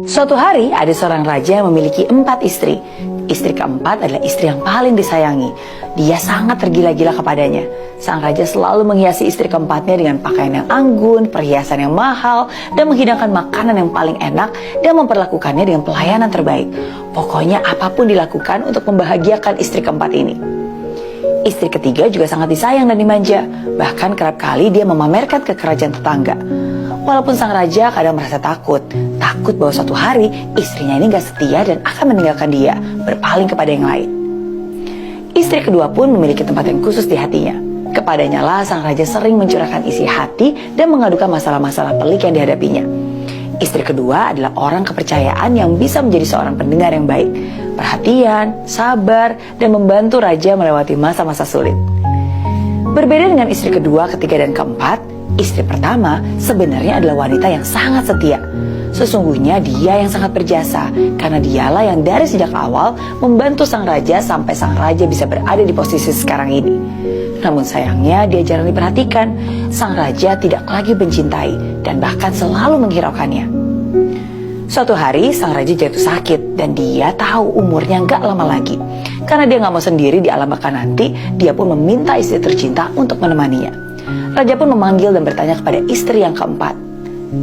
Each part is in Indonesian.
Suatu hari ada seorang raja yang memiliki 4 istri. Istri keempat adalah istri yang paling disayangi. Dia sangat tergila-gila kepadanya. Sang raja selalu menghiasi istri keempatnya dengan pakaian yang anggun, perhiasan yang mahal, dan menghidangkan makanan yang paling enak dan memperlakukannya dengan pelayanan terbaik. Pokoknya apapun dilakukan untuk membahagiakan istri keempat ini. Istri ketiga juga sangat disayang dan dimanja. Bahkan kerap kali dia memamerkan ke kerajaan tetangga. Walaupun sang raja kadang merasa takut bahwa suatu hari istrinya ini gak setia dan akan meninggalkan dia, berpaling kepada yang lain. Istri kedua pun memiliki tempat yang khusus di hatinya. Kepadanya lah sang raja sering mencurahkan isi hati dan mengadukan masalah-masalah pelik yang dihadapinya. Istri kedua adalah orang kepercayaan yang bisa menjadi seorang pendengar yang baik, perhatian, sabar, dan membantu raja melewati masa-masa sulit. Berbeda dengan istri kedua, ketiga, dan keempat, istri pertama sebenarnya adalah wanita yang sangat setia. Sesungguhnya dia yang sangat berjasa, karena dialah yang dari sejak awal membantu sang raja sampai sang raja bisa berada di posisi sekarang ini. Namun sayangnya dia jarang diperhatikan. Sang raja tidak lagi mencintai dan bahkan selalu menghiraukannya. Suatu hari sang raja jatuh sakit dan dia tahu umurnya gak lama lagi. Karena dia gak mau sendiri di alam baka nanti, dia pun meminta istri tercinta untuk menemaninya. Raja pun memanggil dan bertanya kepada istri yang keempat,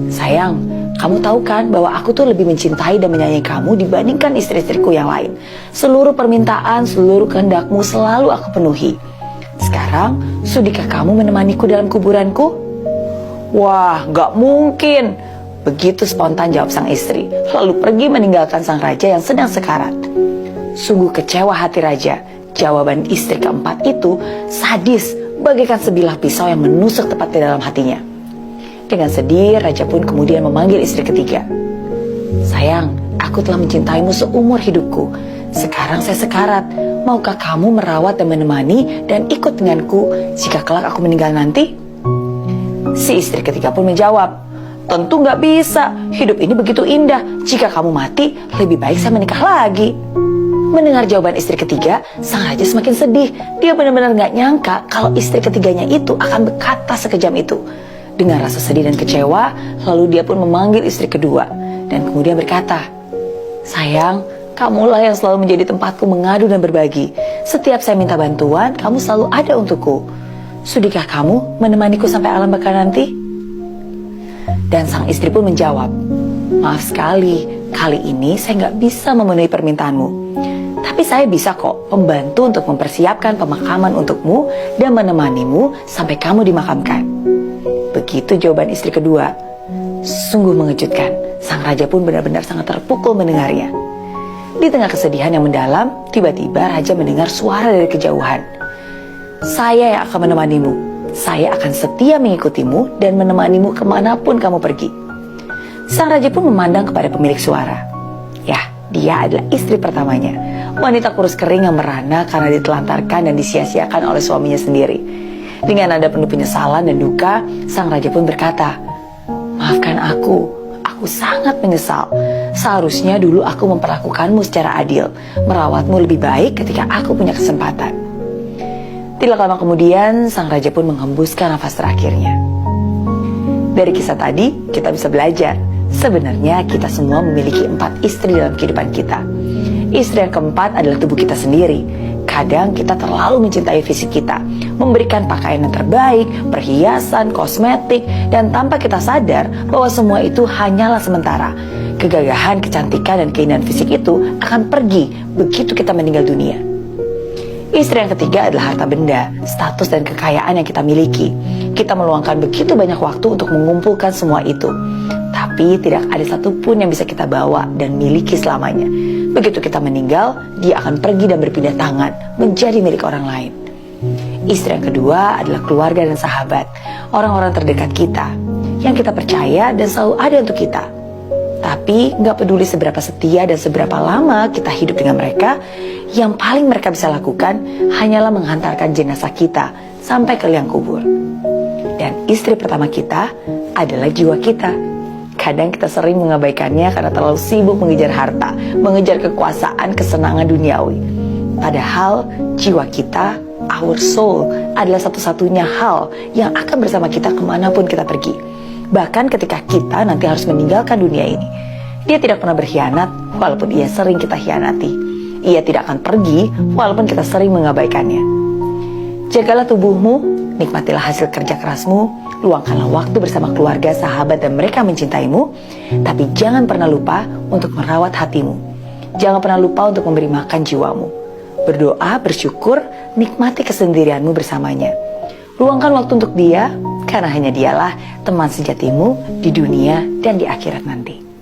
"Sayang, kamu tahu kan bahwa aku tuh lebih mencintai dan menyayangi kamu dibandingkan istri-istriku yang lain. Seluruh permintaan, seluruh kehendakmu selalu aku penuhi. Sekarang, sudikah kamu menemaniku dalam kuburanku?" "Wah, gak mungkin," begitu spontan jawab sang istri, lalu pergi meninggalkan sang raja yang sedang sekarat. Sungguh kecewa hati raja. Jawaban istri keempat itu sadis, bagaikan sebilah pisau yang menusuk tepat di dalam hatinya. Dengan sedih, raja pun kemudian memanggil istri ketiga. "Sayang, aku telah mencintaimu seumur hidupku. Sekarang saya sekarat. Maukah kamu merawat dan menemani dan ikut denganku jika kelak aku meninggal nanti?" Si istri ketiga pun menjawab, "Tentu gak bisa. Hidup ini begitu indah. Jika kamu mati, lebih baik saya menikah lagi." Mendengar jawaban istri ketiga, sang raja semakin sedih. Dia benar-benar gak nyangka kalau istri ketiganya itu akan berkata sekejam itu. Dengan rasa sedih dan kecewa, lalu dia pun memanggil istri kedua dan kemudian berkata, "Sayang, kamulah yang selalu menjadi tempatku mengadu dan berbagi. Setiap saya minta bantuan, kamu selalu ada untukku. Sudikah kamu menemaniku sampai alam baka nanti?" Dan sang istri pun menjawab, "Maaf sekali, kali ini saya gak bisa memenuhi permintaanmu. Tapi saya bisa kok membantu untuk mempersiapkan pemakaman untukmu dan menemanimu sampai kamu dimakamkan." Begitu jawaban istri kedua. Sungguh mengejutkan. Sang raja pun benar-benar sangat terpukul mendengarnya. Di tengah kesedihan yang mendalam, tiba-tiba raja mendengar suara dari kejauhan. "Saya yang akan menemanimu. Saya akan setia mengikutimu dan menemanimu kemanapun kamu pergi." Sang raja pun memandang kepada pemilik suara. Ya, dia adalah istri pertamanya. Wanita kurus kering yang merana karena ditelantarkan dan disia-siakan oleh suaminya sendiri. Dengan nada penuh penyesalan dan duka, sang raja pun berkata, "Maafkan aku sangat menyesal. Seharusnya dulu aku memperlakukanmu secara adil, merawatmu lebih baik ketika aku punya kesempatan." Tidak lama kemudian, sang raja pun menghembuskan nafas terakhirnya. Dari kisah tadi, kita bisa belajar. Sebenarnya kita semua memiliki 4 istri dalam kehidupan kita. Istri yang keempat adalah tubuh kita sendiri. Kadang kita terlalu mencintai fisik kita, memberikan pakaian yang terbaik, perhiasan, kosmetik, dan tanpa kita sadar bahwa semua itu hanyalah sementara. Kegagahan, kecantikan, dan keindahan fisik itu akan pergi begitu kita meninggal dunia. Istri yang ketiga adalah harta benda, status, dan kekayaan yang kita miliki. Kita meluangkan begitu banyak waktu untuk mengumpulkan semua itu. Tapi tidak ada satupun yang bisa kita bawa dan miliki selamanya. Begitu kita meninggal, dia akan pergi dan berpindah tangan menjadi milik orang lain. Istri yang kedua adalah keluarga dan sahabat, orang-orang terdekat kita, yang kita percaya dan selalu ada untuk kita. Tapi gak peduli seberapa setia dan seberapa lama kita hidup dengan mereka, yang paling mereka bisa lakukan hanyalah menghantarkan jenazah kita sampai ke liang kubur. Dan istri pertama kita adalah jiwa kita. Kadang kita sering mengabaikannya karena terlalu sibuk mengejar harta, mengejar kekuasaan, kesenangan duniawi. Padahal jiwa kita, our soul, adalah satu-satunya hal yang akan bersama kita kemanapun kita pergi. Bahkan ketika kita nanti harus meninggalkan dunia ini. Dia tidak pernah berkhianat walaupun ia sering kita hianati. Ia tidak akan pergi walaupun kita sering mengabaikannya. Jagalah tubuhmu, nikmatilah hasil kerja kerasmu, luangkanlah waktu bersama keluarga, sahabat, dan mereka mencintaimu. Tapi jangan pernah lupa untuk merawat hatimu. Jangan pernah lupa untuk memberi makan jiwamu. Berdoa, bersyukur, nikmati kesendirianmu bersamanya. Luangkan waktu untuk dia, karena hanya dialah teman sejatimu di dunia dan di akhirat nanti.